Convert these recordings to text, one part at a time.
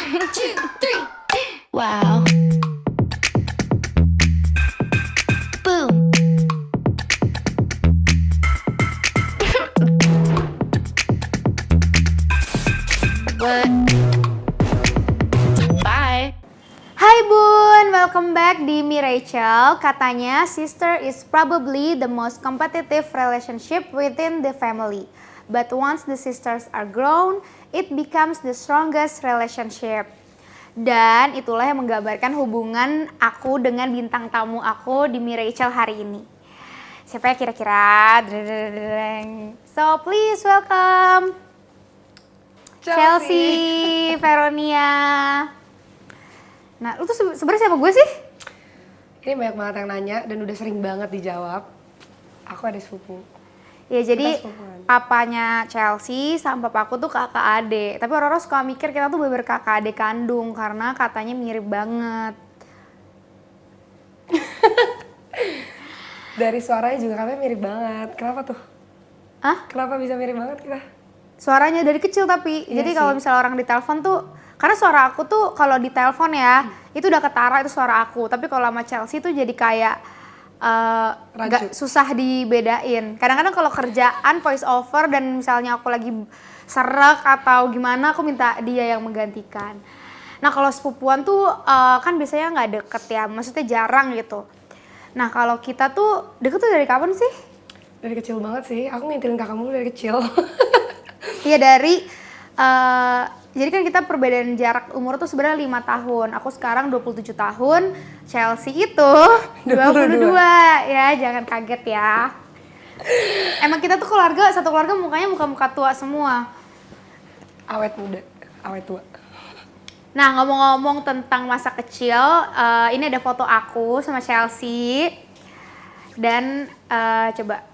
two, three. Wow. Boom. What? Bye. Hai Bun, welcome back di Mi Rachel. Katanya sister is probably the most competitive relationship within the family. But once the sisters are grown, it becomes the strongest relationship. Dan itulah yang menggambarkan hubungan aku dengan bintang tamu aku di Mi Rachel hari ini. Siapa ya kira-kira? So please welcome Chelsea Veronia. Nah, lu tuh sebenarnya siapa gue sih? Ini banyak banget yang nanya dan udah sering banget dijawab. Aku ada sepupu. Ya jadi Kita sepupuan. papanya Chelsea sama papaku tuh kakak adik. Tapi orang-orang suka mikir kita tuh bener kakak adik kandung karena katanya mirip banget. Dari suaranya juga katanya mirip banget. Kenapa tuh? Hah? Kenapa bisa mirip banget kita? Suaranya dari kecil tapi. Iya Jadi sih. kalau misalnya orang ditelepon tuh, karena suara aku tuh kalau ditelepon ya, itu udah ketara itu suara aku. Tapi kalau sama Chelsea tuh jadi kayak nggak susah dibedain. Kadang-kadang kalau kerjaan voice over dan misalnya aku lagi serak atau gimana, aku minta dia yang menggantikan. Nah kalau sepupuan tuh kan biasanya nggak deket ya, maksudnya jarang gitu. Nah kalau kita tuh deket tuh dari kapan sih? Dari kecil banget sih. Aku ngintilin kakakmu dari kecil. Iya dari, jadi kan kita perbedaan jarak umur tuh sebenarnya 5 tahun. Aku sekarang 27 tahun, Chelsea itu 22. Ya jangan kaget ya. Emang kita tuh keluarga, satu keluarga mukanya muka-muka tua semua. Awet muda, awet tua. Nah ngomong-ngomong tentang masa kecil, ini ada foto aku sama Chelsea. Dan coba.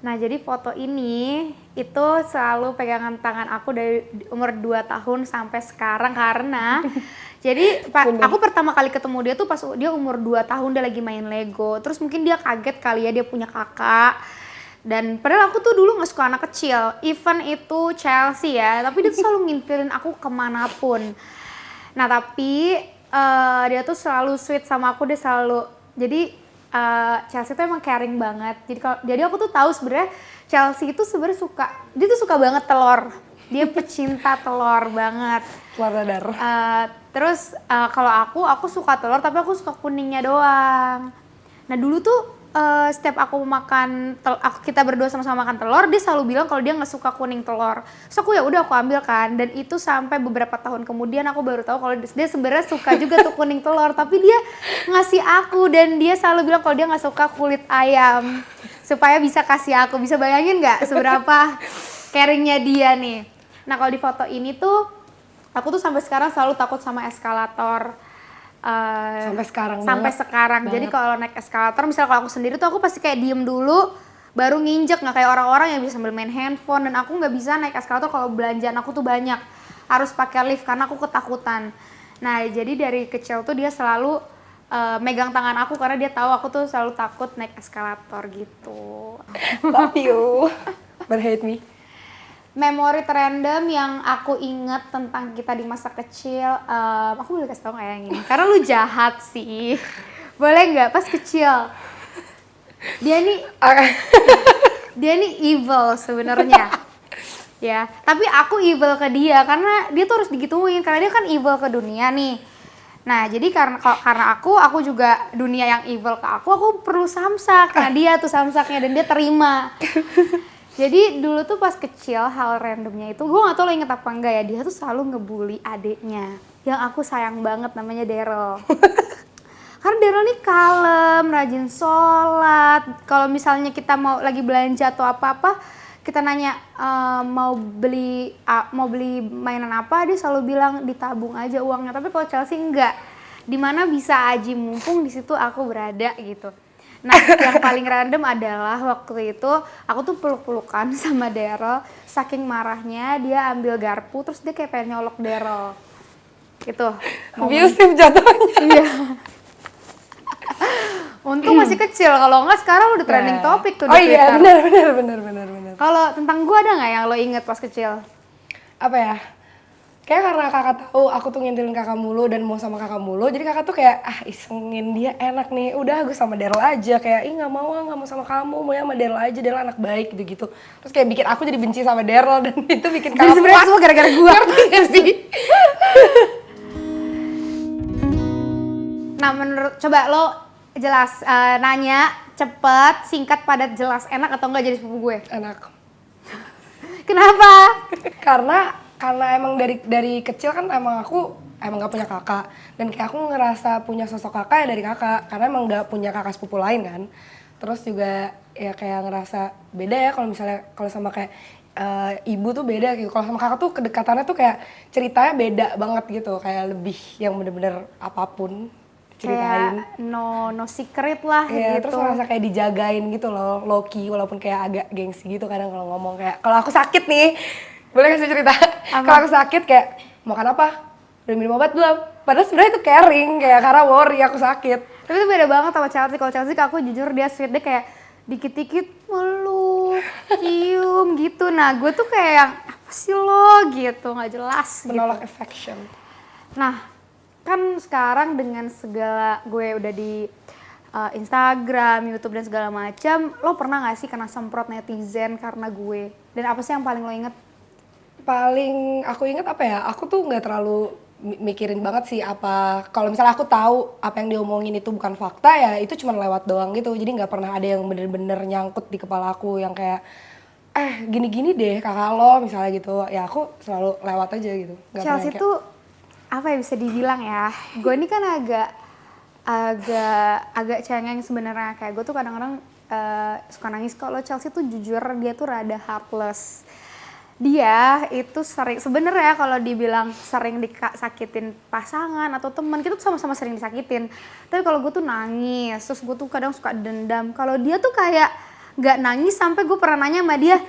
Nah jadi foto ini itu selalu pegangan tangan aku dari umur 2 tahun sampai sekarang karena jadi aku pertama kali ketemu dia tuh pas dia umur 2 tahun, dia lagi main Lego. Terus mungkin dia kaget kali ya dia punya kakak. Dan padahal aku tuh dulu gak suka anak kecil, even itu Chelsea ya, tapi dia tuh selalu ngintilin aku kemanapun. Nah tapi dia tuh selalu sweet sama aku, dia selalu, jadi Chelsea tuh emang caring banget. Jadi aku tuh tahu sebenarnya Chelsea itu sebenarnya dia tuh suka banget telur. Dia pecinta telur banget. Telur dadar. Terus kalau aku suka telur tapi aku suka kuningnya doang. Nah dulu tuh setiap aku makan kita berdua sama-sama makan telur, dia selalu bilang kalau dia nggak suka kuning telur. So aku ya udah aku ambil kan, dan itu sampai beberapa tahun kemudian aku baru tahu kalau dia sebenarnya suka juga tuh kuning telur, tapi dia ngasih aku dan dia selalu bilang kalau dia nggak suka kulit ayam supaya bisa kasih aku. Bisa bayangin nggak seberapa caringnya dia nih. Nah kalau di foto ini tuh aku tuh sampai sekarang selalu takut sama eskalator. Sampai sekarang. Jadi kalau naik eskalator, misalnya kalau aku sendiri tuh aku pasti kayak diem dulu, baru nginjek, nggak kayak orang-orang yang bisa sambil main handphone. Dan aku nggak bisa naik eskalator kalau belanjaan aku tuh banyak, harus pakai lift karena aku ketakutan. Nah jadi dari kecil tuh dia selalu megang tangan aku karena dia tahu aku tuh selalu takut naik eskalator gitu. Love you, but hate me. Memori random yang aku inget tentang kita di masa kecil, aku boleh kasih tau nggak ya yang ini? Karena lu jahat sih, boleh nggak? Pas kecil, dia nih evil sebenarnya, ya. Tapi aku evil ke dia karena dia tuh harus digituin karena dia kan evil ke dunia nih. Nah jadi karena aku juga dunia yang evil ke aku perlu samsak. Nah dia tuh samsaknya dan dia terima. Jadi dulu tuh pas kecil hal randomnya itu, gue gak tau lo inget apa enggak ya, dia tuh selalu ngebully adeknya yang aku sayang banget, namanya Daryl. Karena Daryl nih kalem, rajin sholat. Kalau misalnya kita mau lagi belanja atau apa-apa, kita nanya mau beli mainan apa, dia selalu bilang ditabung aja uangnya. Tapi kalau Chelsea enggak, dimana bisa aji mumpung di situ aku berada gitu. Nah, yang paling random adalah waktu itu aku tuh peluk-pelukan sama Daryl. Saking marahnya dia ambil garpu terus dia kayak pengen nyolok Daryl. Gitu. Abusive jatuhnya. Iya. Untung masih kecil, kalau enggak sekarang udah trending topik tuh di Twitter. Oh iya, benar. Kalau tentang gua ada nggak yang lo inget pas kecil? Apa ya? Kayak karena kakak tahu aku tuh ngintilin kakak mulu dan mau sama kakak mulu, jadi kakak tuh kayak isengin dia enak nih, udah gue sama Daryl aja, kayak nggak mau sama kamu, maunya sama Daryl aja, Daryl anak baik gitu-gitu. Terus kayak bikin aku jadi benci sama Daryl dan itu bikin kakak sebenarnya semua gara-gara gua. Ngerti nggak sih? Nah menurut, coba lo jelas, nanya cepet, singkat, padat, jelas, enak atau enggak jadi sepupu gue? Enak. Kenapa? karena emang dari kecil kan emang aku emang gak punya kakak, dan kayak aku ngerasa punya sosok kakak ya dari kakak, karena emang gak punya kakak sepupu lain kan. Terus juga ya kayak ngerasa beda ya kalau misalnya kalau sama kayak ibu tuh beda gitu. Kalau sama kakak tuh kedekatannya tuh kayak ceritanya beda banget gitu, kayak lebih yang bener-bener apapun ceritain. Kayak no secret lah Iya, gitu. terus ngerasa kayak dijagain gitu loh, low-key, walaupun kayak agak gengsi gitu kadang kalau ngomong kayak, kalau aku sakit nih, boleh kasih cerita? Kalau aku sakit kayak, makan apa? Udah minum obat belum? Padahal sebenarnya itu caring, kayak karena worry aku sakit. Tapi itu beda banget sama Chelsea. Kalau Chelsea aku jujur dia sweet, dia kayak dikit-dikit meluk, cium gitu. Nah gue tuh kayak yang, apa sih lo gitu, nggak jelas Menolak gitu. affection. Nah kan sekarang dengan segala gue udah di Instagram, YouTube dan segala macam, lo pernah nggak sih kena semprot netizen karena gue? Dan apa sih yang paling lo inget? Paling aku ingat apa ya, aku tuh nggak terlalu mikirin banget sih apa, kalau misalnya aku tahu apa yang diomongin itu bukan fakta ya itu cuma lewat doang gitu, jadi nggak pernah ada yang bener-bener nyangkut di kepala aku yang kayak gini-gini deh kakak lo misalnya gitu, ya aku selalu lewat aja gitu. Nggak pernah Chelsea kayak, tuh apa ya bisa dibilang ya, gue ini kan agak cengeng sebenarnya, kayak gue tuh kadang-kadang suka nangis. Kalau Chelsea tuh jujur dia tuh rada heartless. Dia itu sering, sebenarnya kalau dibilang sering disakitin pasangan atau teman, kita tuh sama-sama sering disakitin. Tapi kalau gue tuh nangis, terus gue tuh kadang suka dendam. Kalau dia tuh kayak nggak nangis, sampai gue pernah nanya sama dia,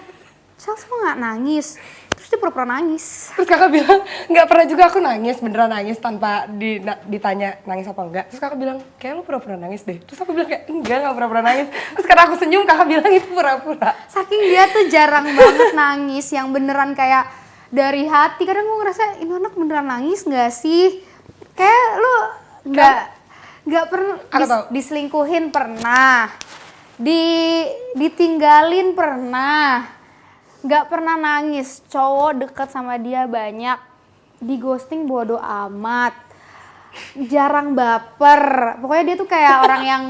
Chelsea kok nggak nangis? Terus dia pura-pura nangis. terus kakak bilang nggak pernah juga aku nangis, beneran nangis tanpa ditanya nangis apa enggak. Terus kakak bilang kayak lo pura-pura nangis deh. Terus aku bilang kayak nggak pura-pura nangis. Terus karena aku senyum kakak bilang itu pura-pura. Saking dia tuh jarang banget nangis yang beneran kayak dari hati. Kadang gue ngerasa ini anak beneran nangis nggak sih? Kayak lu nggak pernah diselingkuhin pernah, ditinggalin pernah, nggak pernah nangis. Cowok deket sama dia banyak, di ghosting bodo amat, jarang baper. Pokoknya dia tuh kayak orang yang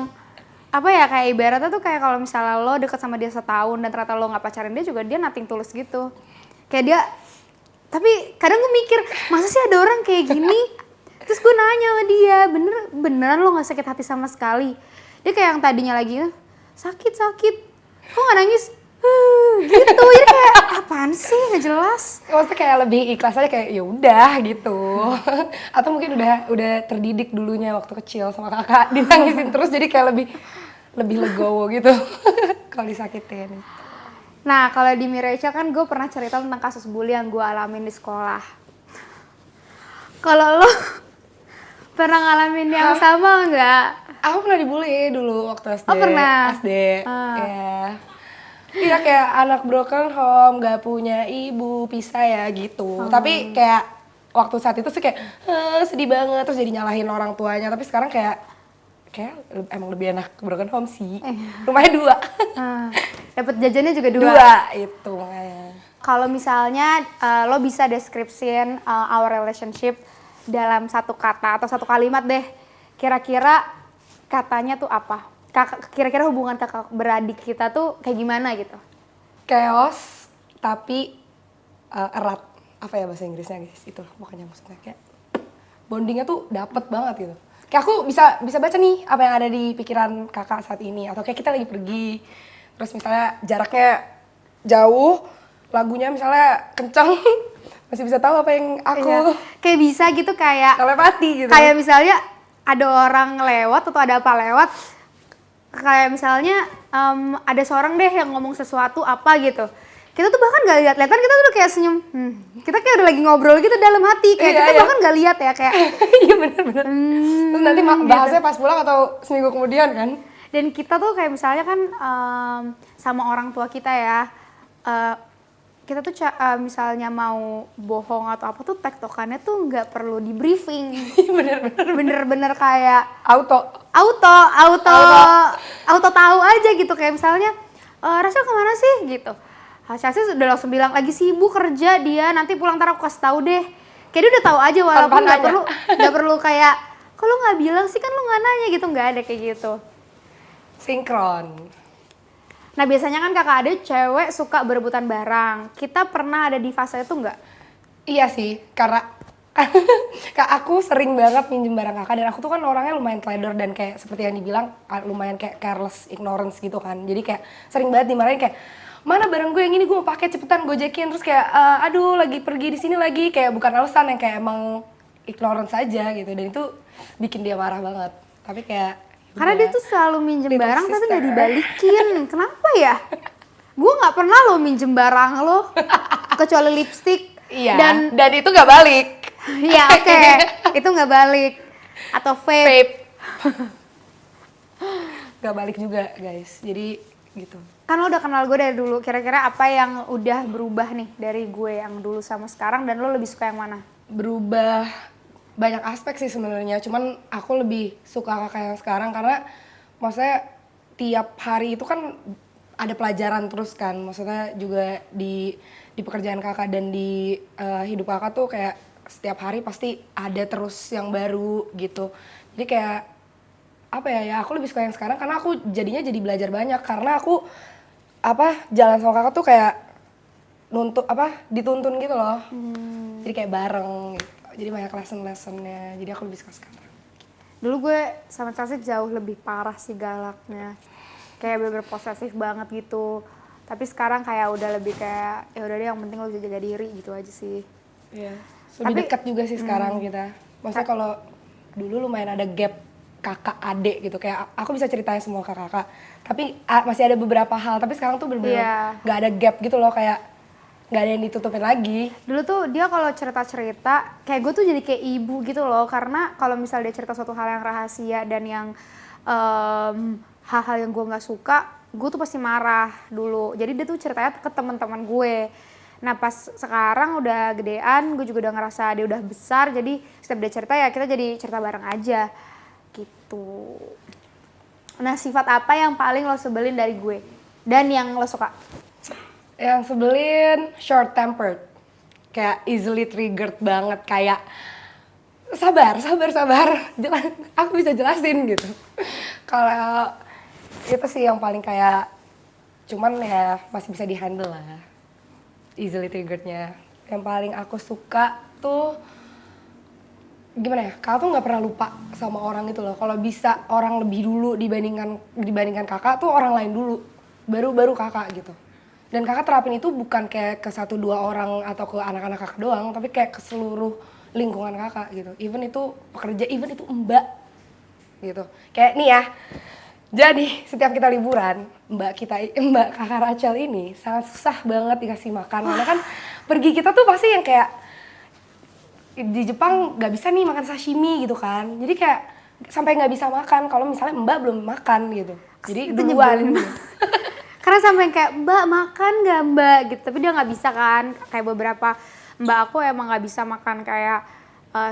apa ya, kayak ibaratnya tuh kayak kalau misalnya lo deket sama dia setahun dan ternyata lo nggak pacarin dia juga, dia nothing tulus gitu. Kayak dia, tapi kadang gue mikir masa sih ada orang kayak gini. Terus gue nanya sama dia, beneran lo nggak sakit hati sama sekali? Dia kayak yang tadinya lagi sakit, kok nggak nangis? Gitu, jadi kayak apaan sih, nggak jelas. Maksudnya kayak lebih ikhlas aja, kayak ya udah gitu. Atau mungkin udah terdidik dulunya waktu kecil sama kakak dinangisin terus, jadi kayak lebih legowo gitu kalau disakitin. Nah kalau di Miraja kan gue pernah cerita tentang kasus bully yang gue alamin di sekolah. Kalau lo pernah ngalamin yang sama nggak? Aku pernah dibully dulu waktu SD. Oh pernah? SD, ya. Iya kayak anak broken home, gak punya ibu, pisah ya gitu. Tapi kayak waktu saat itu sih kayak sedih banget, terus jadi nyalahin orang tuanya. Tapi sekarang kayak emang lebih enak broken home sih. Rumahnya 2. Dapat jajannya juga 2. 2 itu makanya. Kalau misalnya lo bisa deskripsiin our relationship dalam satu kata atau satu kalimat deh, kira-kira katanya tuh apa? Kira-kira hubungan kakak beradik kita tuh kayak gimana gitu? Chaos tapi erat. Apa ya bahasa Inggrisnya guys? Itu pokoknya maksudnya kayak bondingnya tuh dapet banget gitu. Kayak aku bisa baca nih apa yang ada di pikiran kakak saat ini, atau kayak kita lagi pergi terus misalnya jaraknya jauh, lagunya misalnya kencang masih bisa tahu apa yang aku kayak bisa gitu, kayak telepati gitu. Kayak misalnya ada orang lewat atau ada apa lewat, kayak misalnya ada seorang deh yang ngomong sesuatu apa gitu, kita tuh bahkan gak lihat, kita tuh kayak senyum, kita kayak udah lagi ngobrol gitu dalam hati, kayak kita bahkan gak lihat ya, kayak iya bener-bener. Terus nanti bahasnya pas pulang atau seminggu kemudian kan. Dan kita tuh kayak misalnya kan sama orang tua kita ya, kita tuh misalnya mau bohong atau apa tuh tektokannya tuh nggak perlu di briefing. Bener-bener kayak auto tahu aja gitu, kayak misalnya Rachel kemana sih gitu. Chelsea udah langsung bilang lagi sibuk kerja dia, nanti pulang ntar aku kasih tahu deh. Kayak dia udah tahu aja walaupun nggak perlu kayak kalau nggak bilang sih kan lu nggak nanya gitu, nggak ada kayak gitu. Sinkron. Nah biasanya kan kakak adik cewek suka berebutan barang. Kita pernah ada di fase itu nggak? Iya sih, karena Kak, aku sering banget minjem barang kakak dan aku tuh kan orangnya lumayan teledor dan kayak seperti yang dibilang lumayan kayak careless ignorance gitu kan. Jadi kayak sering banget dimarahin kayak mana barang gue yang ini gue mau pakai cepetan gojekin, terus kayak aduh lagi pergi di sini lagi, kayak bukan alasan, yang kayak emang ignorance saja gitu, dan itu bikin dia marah banget. Tapi kayak karena dia tuh selalu minjem Little barang tapi sister. nggak dibalikin. Kenapa ya? Gue nggak pernah lo minjem barang lo kecuali lipstick. Iya. Dan itu gak balik. ya oke, itu nggak balik. Atau vape. Gak balik juga guys. Jadi gitu. Kan lo udah kenal gue dari dulu. Kira-kira apa yang udah berubah nih dari gue yang dulu sama sekarang, dan lo lebih suka yang mana? Berubah banyak aspek sih sebenarnya, cuman aku lebih suka kakak yang sekarang karena maksudnya tiap hari itu kan ada pelajaran terus kan, maksudnya juga di pekerjaan kakak dan di hidup kakak tuh kayak setiap hari pasti ada terus yang baru gitu. Jadi kayak apa ya aku lebih suka yang sekarang karena aku jadinya jadi belajar banyak, karena aku jalan sama kakak tuh kayak dituntun gitu loh. Jadi kayak bareng gitu. Jadi banyak lesson-lessonnya, jadi aku lebih suka sekarang. Dulu gue sama Chelsea jauh lebih parah sih galaknya. Kayak bener-bener posesif banget gitu. Tapi sekarang kayak udah lebih kayak ya udah deh, yang penting lo bisa jaga diri gitu aja sih. Iya. Lebih dekat juga sih sekarang kita. Maksudnya kalau dulu lumayan ada gap kakak adik gitu, kayak aku bisa ceritain semua ke kakak. Tapi masih ada beberapa hal, tapi sekarang tuh bener-bener gak ada gap gitu loh, kayak nggak ada yang ditutupin lagi. Dulu tuh dia kalau cerita-cerita kayak gue tuh jadi kayak ibu gitu loh, karena kalau misal dia cerita suatu hal yang rahasia dan yang hal-hal yang gue nggak suka, gue tuh pasti marah dulu. Jadi dia tuh ceritanya ke teman-teman gue. Nah pas sekarang udah gedean, gue juga udah ngerasa dia udah besar, jadi setiap dia cerita ya kita jadi cerita bareng aja gitu. Nah sifat apa yang paling lo sebelin dari gue dan yang lo suka? Yang sebelin short tempered, kayak easily triggered banget, kayak sabar, aku bisa jelasin gitu. Kalau itu sih yang paling kayak, cuman ya masih bisa dihandle lah, easily triggerednya. Yang paling aku suka tuh gimana ya, kakak tuh nggak pernah lupa sama orang gitu loh. Kalau bisa orang lebih dulu dibandingkan kakak tuh orang lain dulu, baru kakak gitu. Dan kakak terapin itu bukan kayak ke 1-2 orang atau ke anak-anak kakak doang, tapi kayak ke seluruh lingkungan kakak gitu. Even itu pekerja, even itu mbak gitu. Kayak nih ya, jadi setiap kita liburan, mbak kakak Rachel ini sangat susah banget dikasih makan. Karena kan pergi kita tuh pasti yang kayak di Jepang nggak bisa nih makan sashimi gitu kan. Jadi kayak sampai nggak bisa makan kalau misalnya mbak belum makan gitu. Jadi duluan. Karena sampai kayak mbak makan nggak mbak gitu, tapi dia nggak bisa kan. Kayak beberapa mbak aku emang nggak bisa makan kayak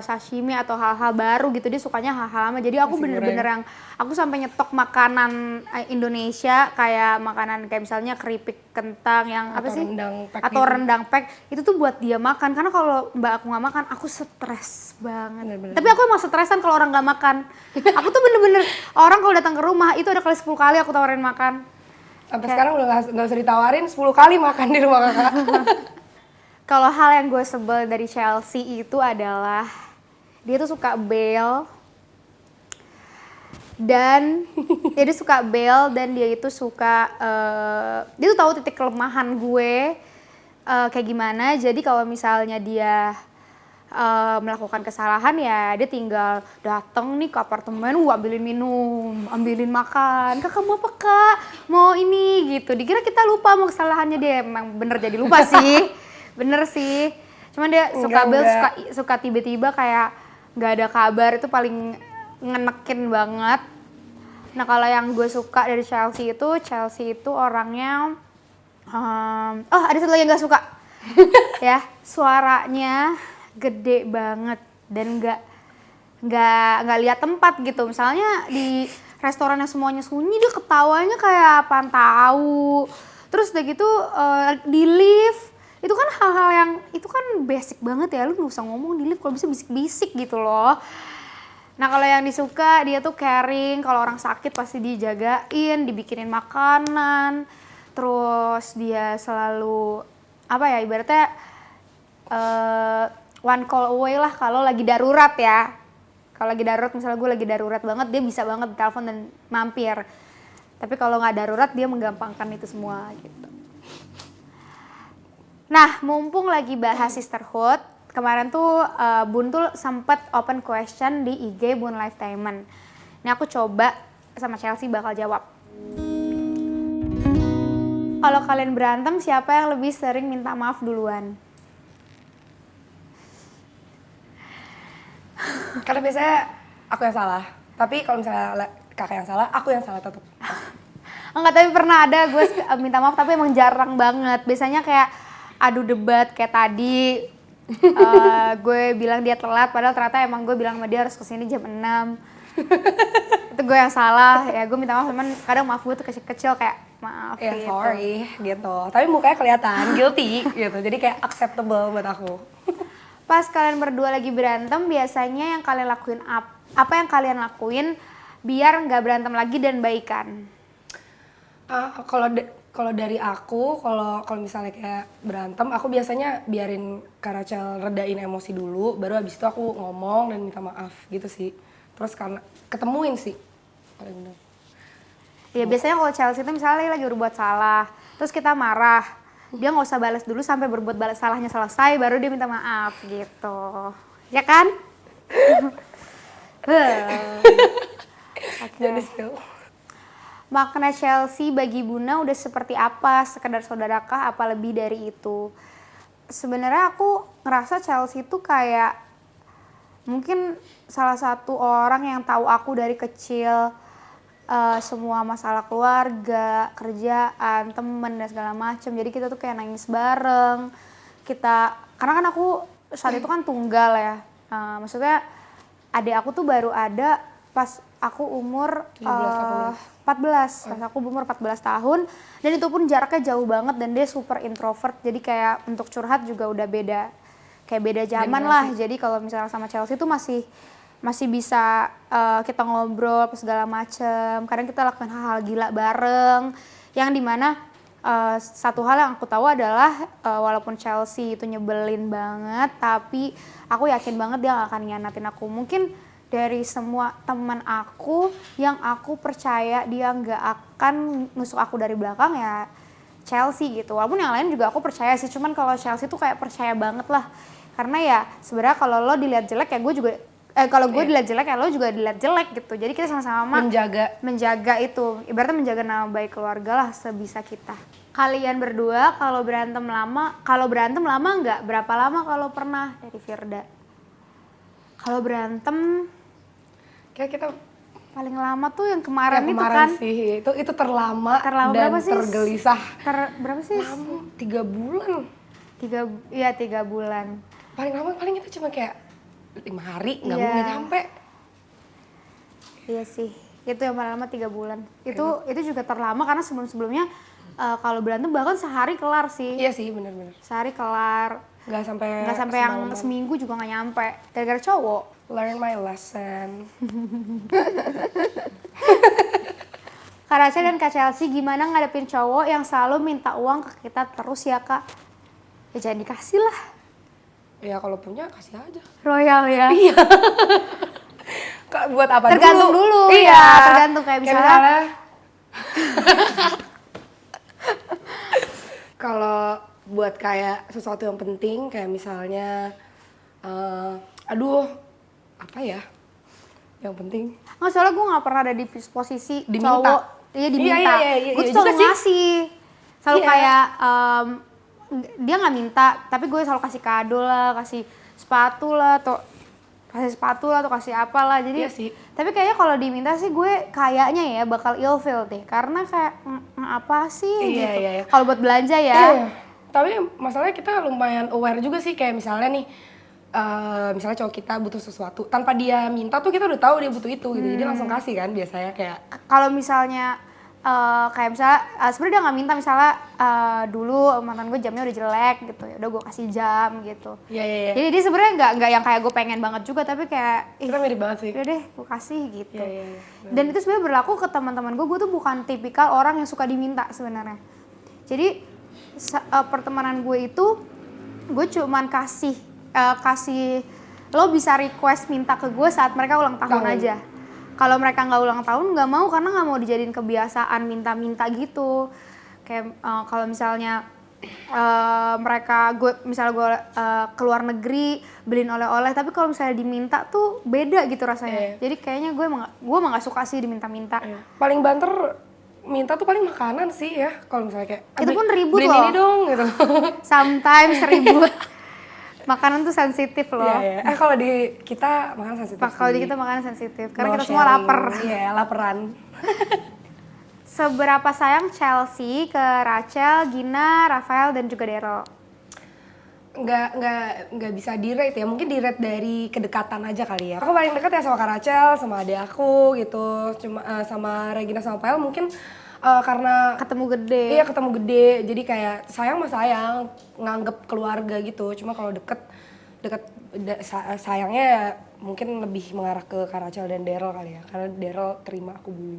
sashimi atau hal-hal baru gitu, dia sukanya hal-hal lama. Jadi aku bener-bener yang aku sampai nyetok makanan Indonesia, kayak makanan kayak misalnya keripik kentang yang atau apa sih rendang pack itu tuh buat dia makan, karena kalau mbak aku nggak makan aku stres banget. Bener-bener. Tapi aku emang stresan kalau orang nggak makan. Aku tuh bener-bener orang kalau datang ke rumah itu ada kali 10 kali aku tawarin makan. Sampai sekarang udah nggak usah ditawarin, 10 kali makan di rumah kakak. Kalau hal yang gue sebel dari Chelsea itu adalah dia tuh suka bail, dan dia itu suka dia tuh tahu titik kelemahan gue kayak gimana. Jadi kalau misalnya dia melakukan kesalahan ya dia tinggal datang nih ke apartemen, ambilin minum, ambilin makan, kakak mau apa kak, mau ini gitu. Dikira kita lupa mau kesalahannya, dia emang bener jadi lupa sih. Bener sih, cuman dia suka tiba-tiba kayak nggak ada kabar, itu paling ngenekin banget. Nah kalau yang gue suka dari Chelsea itu orangnya ada satu lagi yang nggak suka. ya, suaranya gede banget dan nggak lihat tempat gitu. Misalnya di restoran yang semuanya sunyi, dia ketawanya kayak apaan tahu. Terus udah gitu di lift, itu kan hal-hal yang itu kan basic banget ya, lu nggak usah ngomong di lift kalau bisa bisik-bisik gitu loh. Nah kalau yang disuka dia tuh caring, kalau orang sakit pasti dijagain, dibikinin makanan, terus dia selalu apa ya ibaratnya one call away lah kalau lagi darurat ya. Kalau lagi darurat, misalnya gue lagi darurat banget, dia bisa banget telepon dan mampir. Tapi kalau nggak darurat, dia menggampangkan itu semua gitu. Nah, mumpung lagi bahas sisterhood, kemarin tuh Bun tuh sempet open question di IG Bun Lifetime. Ini aku coba sama Chelsea bakal jawab. Kalau kalian berantem, siapa yang lebih sering minta maaf duluan? Karena biasanya aku yang salah. Tapi kalau misalnya kakak yang salah, aku yang salah tetap. Enggak, tapi pernah ada gue minta maaf tapi emang jarang banget. Biasanya kayak adu debat kayak tadi. Gue bilang dia telat padahal ternyata emang gue bilang sama dia harus kesini jam 6. Itu gue yang salah. Ya gue minta maaf, cuman kadang maaf gue tuh kecil-kecil kayak maaf Ya gitu. sorry gitu. Tapi mukanya kelihatan guilty gitu. Jadi kayak acceptable buat aku. Pas kalian berdua lagi berantem, biasanya yang kalian lakuin apa yang kalian lakuin biar nggak berantem lagi dan baikan? Kalau dari aku, kalau misalnya kayak berantem, aku biasanya biarin Kak Rachel redain emosi dulu, baru habis itu aku ngomong dan minta maaf gitu sih. Terus karena ketemuin sih paling benar. Ya biasanya kalau Chelsea itu misalnya lagi berbuat salah, terus kita marah, dia nggak usah balas dulu sampai berbuat balas salahnya selesai, baru dia minta maaf gitu, ya kan? Jadi spill. Makna Chelsea bagi Buna udah seperti apa? Sekedar saudarakah? Apa lebih dari itu? Sebenarnya aku ngerasa Chelsea itu kayak mungkin salah satu orang yang tahu aku dari kecil. Semua masalah keluarga, kerjaan, temen dan segala macem. Jadi kita tuh kayak nangis bareng. Karena kan aku saat itu kan tunggal ya. Maksudnya adik aku tuh baru ada pas aku umur 14. Pas aku umur 14 tahun. Dan itu pun jaraknya jauh banget dan dia super introvert. Jadi kayak untuk curhat juga udah beda. Kayak beda zaman lah. Jadi kalau misalnya sama Chelsea tuh masih bisa kita ngobrol apa segala macem. Kadang kita lakukan hal-hal gila bareng. Yang dimana satu hal yang aku tahu adalah walaupun Chelsea itu nyebelin banget, tapi aku yakin banget dia gak akan ngianatin aku. Mungkin dari semua teman aku yang aku percaya dia gak akan nusuk aku dari belakang ya Chelsea gitu. Walaupun yang lain juga aku percaya sih, cuman kalau Chelsea tuh kayak percaya banget lah. Karena ya sebenarnya kalau lo dilihat jelek ya gue juga kalau gue dilihat jelek ya lo juga dilihat jelek gitu. Jadi kita sama-sama menjaga itu. Ibaratnya menjaga nama baik keluarga lah sebisa kita. Kalian berdua kalau berantem lama nggak? Berapa lama kalau pernah? Dari Firda. Kalau berantem kayak kita paling lama tuh yang kemarin itu kemarin kan. sih. Itu terlama dan berapa sih? tergelisah. Berapa sih? Lama, 3 bulan. 3 bulan. Paling itu cuma kayak 5 hari, nggak nyampe. Iya sih, itu yang paling lama 3 bulan. Itu juga terlama karena sebelumnya kalau berantem bahkan sehari kelar sih. Iya sih, benar-benar. Sehari kelar. Nggak sampai yang seminggu juga nggak nyampe. Gara-gara cowok. Learn my lesson. Kak Rachel dan Kak Chelsea gimana ngadepin cowok yang selalu minta uang ke kita terus ya Kak? Ya jangan dikasih lah. Ya kalau punya kasih aja. Royal ya? Iya. Buat apa tergantung dulu. Iya. Ya, tergantung kayak misalnya. Kalau buat kayak sesuatu yang penting kayak misalnya apa ya yang penting? Nggak, soalnya gue nggak pernah ada di posisi diminta. Cowok. Iya diminta. Iya, gue tuh selalu ngasih. Selalu kayak dia nggak minta, tapi gue selalu kasih kado lah, kasih sepatu lah, atau kasih apalah. Jadi, tapi kayaknya kalau diminta sih gue kayaknya ya bakal ilfeel deh, karena kayak apa sih gitu. Kalau buat belanja ya. Tapi masalahnya kita lumayan aware juga sih, kayak misalnya nih, misalnya cowok kita butuh sesuatu, tanpa dia minta tuh kita udah tahu dia butuh itu gitu, jadi langsung kasih kan biasanya kayak. Kalau misalnya kayak misalnya sebenarnya dia nggak minta, misalnya dulu mantan gue jamnya udah jelek gitu, ya udah gue kasih jam gitu. Iya. Jadi dia sebenarnya nggak yang kayak gue pengen banget juga, tapi kayak Kita mirip banget sih. udah deh gue kasih gitu. Iya. Dan itu sebenarnya berlaku ke teman-teman gue tuh bukan tipikal orang yang suka diminta sebenarnya. Jadi pertemanan gue itu gue cuman kasih lo bisa request minta ke gue saat mereka ulang tahun aja. Kalau mereka nggak ulang tahun nggak mau, karena nggak mau dijadiin kebiasaan minta-minta gitu. Kayak kalau misalnya gue keluar negeri beliin oleh-oleh, tapi kalau misalnya diminta tuh beda gitu rasanya. Jadi kayaknya gue emang nggak suka sih diminta-minta. Paling banter minta tuh paling makanan sih ya, kalau misalnya kayak Itu pun ribut beliin loh. ini dong gitu. Sometimes ribut. Makanan tuh sensitif loh. Iya. Kalau di kita makanan sensitif. Kalau di kita makanan sensitif karena No kita semua sharing. lapar. Iya, laparan. Seberapa sayang Chelsea ke Rachel, Gina, Rafael dan juga Daryl? Nggak bisa di-rate ya, mungkin di-rate dari kedekatan aja kali ya. Aku paling dekat ya sama Kak Rachel, sama adik aku gitu, cuma sama Regina sama Pael mungkin karena Ketemu gede. iya ketemu gede, jadi kayak sayang mah sayang, nganggep keluarga gitu. Cuma kalau sayangnya ya mungkin lebih mengarah ke Kak Rachel dan Daryl kali ya, karena Daryl terima aku dulu.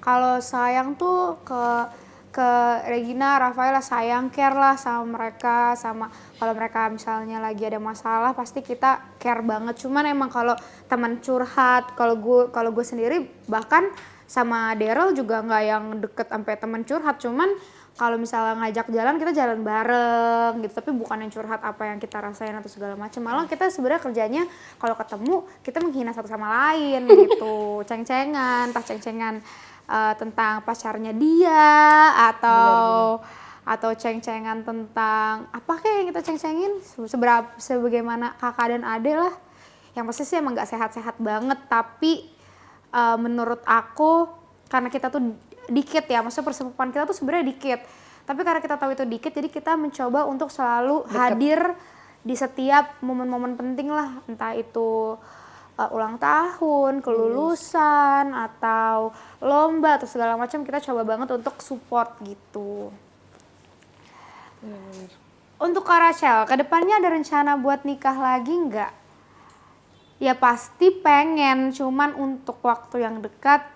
Kalau sayang tuh ke Regina, Rafael lah, sayang, care lah sama mereka, sama kalau mereka misalnya lagi ada masalah pasti kita care banget. Cuman emang kalau teman curhat, kalau gue sendiri bahkan sama Daryl juga nggak yang deket sampai teman curhat, cuman kalau misalnya ngajak jalan kita jalan bareng gitu, tapi bukan yang curhat apa yang kita rasain atau segala macam. Malah kita sebenarnya kerjanya kalau ketemu kita menghina satu sama lain gitu, ceng-cengan, tentang pacarnya dia atau ceng-cengan tentang apa kayak yang kita ceng-cengin sebagaimana kakak dan adik lah. Yang pasti sih emang nggak sehat-sehat banget, tapi menurut aku karena kita tuh dikit ya, maksudnya persepupuan kita tuh sebenarnya dikit, tapi karena kita tahu itu dikit jadi kita mencoba untuk selalu hadir di setiap momen-momen penting lah, entah itu ulang tahun, kelulusan, atau lomba atau segala macam, kita coba banget untuk support gitu. Untuk Kak Rachel, kedepannya ada rencana buat nikah lagi nggak? Ya pasti pengen, cuman untuk waktu yang dekat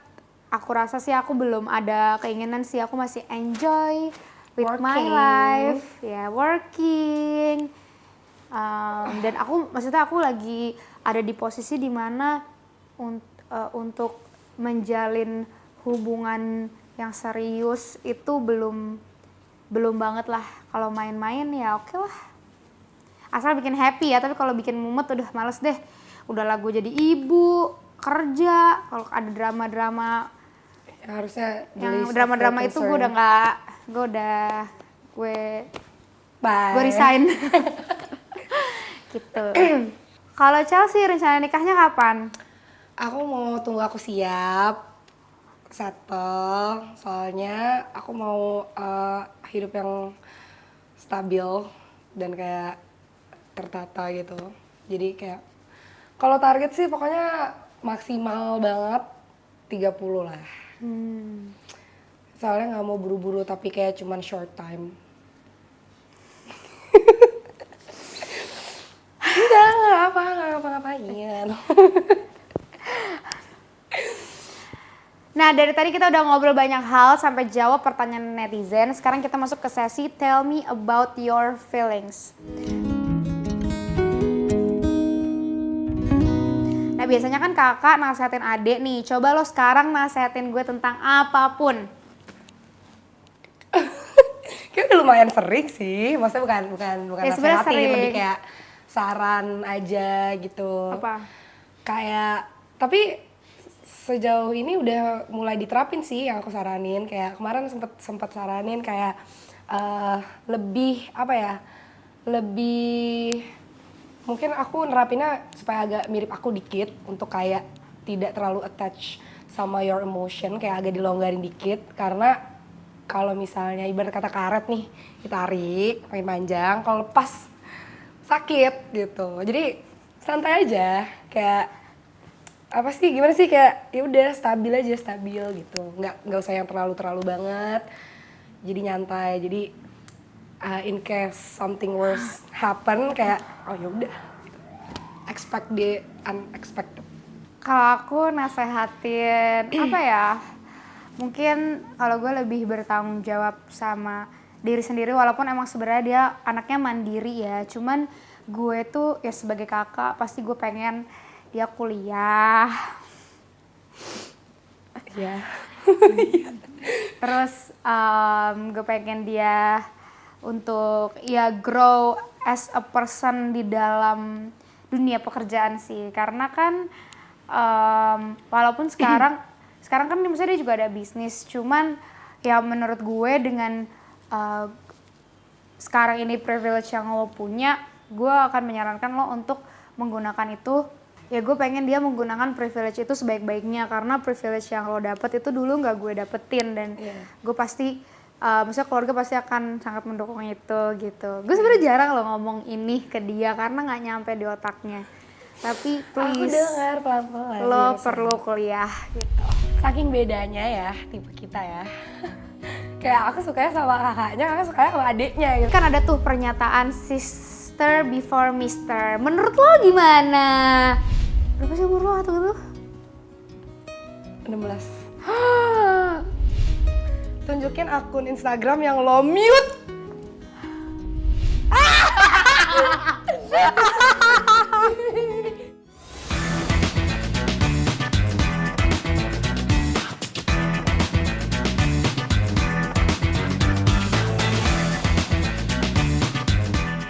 aku rasa sih aku belum ada keinginan sih. Aku masih enjoy with my life, ya working. Dan maksudnya aku lagi ada di posisi dimana untuk menjalin hubungan yang serius itu belum banget lah. Kalau main-main ya oke lah, asal bikin happy ya. Tapi kalau bikin mumet udah males deh. Udahlah gue jadi ibu, kerja, kalau ada drama-drama Ya, harusnya yang drama-drama itu gue resign. Gitu. Kalau Chelsea rencana nikahnya kapan? Aku mau tunggu aku siap, settle, soalnya aku mau hidup yang stabil dan kayak tertata gitu. Jadi kayak kalau target sih pokoknya maksimal banget 30 lah. Soalnya nggak mau buru-buru tapi kayak cuman short time. Enggak ngapa-ngapain. Nah, dari tadi kita udah ngobrol banyak hal sampai jawab pertanyaan netizen. Sekarang kita masuk ke sesi Tell Me About Your Feelings. Nah, biasanya kan kakak nasehatin adik nih. Coba lo sekarang nasehatin gue tentang apapun. Kayaknya udah lumayan sering sih. Maksudnya bukan Ya, sebenarnya nasehatin, sering. lebih kayak saran aja gitu. Apa? Kayak tapi sejauh ini udah mulai diterapin sih yang aku saranin. Kayak kemarin sempet saranin kayak lebih apa ya? Lebih mungkin aku nerapinnya supaya agak mirip aku dikit untuk kayak tidak terlalu attach sama your emotion, kayak agak dilonggarin dikit karena kalau misalnya ibarat kata karet nih, ditarik makin panjang, kalau lepas sakit gitu. Jadi santai aja, kayak apa sih, gimana sih, kayak ya udah stabil aja, stabil gitu. Nggak usah yang terlalu banget. Jadi nyantai. Jadi in case something worse happen, kayak oh ya udah. Expect the unexpected. Kalau aku nasehatin apa ya? Mungkin kalau gue lebih bertanggung jawab sama diri sendiri, walaupun emang sebenarnya dia anaknya mandiri ya. Cuman gue tuh ya sebagai kakak pasti gue pengen dia kuliah. Ya. Terus gue pengen dia untuk ya grow as a person di dalam dunia pekerjaan sih. Karena kan walaupun sekarang kan misalnya dia juga ada bisnis, cuman ya menurut gue dengan sekarang ini privilege yang lo punya, gue akan menyarankan lo untuk menggunakan itu. Ya gue pengen dia menggunakan privilege itu sebaik-baiknya, karena privilege yang lo dapet itu dulu nggak gue dapetin, dan gue pasti maksudnya keluarga pasti akan sangat mendukung itu gitu. Gue sebenarnya jarang lo ngomong ini ke dia karena nggak nyampe di otaknya, tapi please Aku dengar pelan-pelan. lo perlu kuliah gitu. Saking bedanya ya tipe kita ya. Kayak aku sukanya sama kakaknya, kakak sukanya sama adiknya gitu. Kan ada tuh pernyataan sister before mister. Menurut lo gimana? Berapa sih umur lo atau gitu? 16. Tunjukin akun Instagram yang lo mute.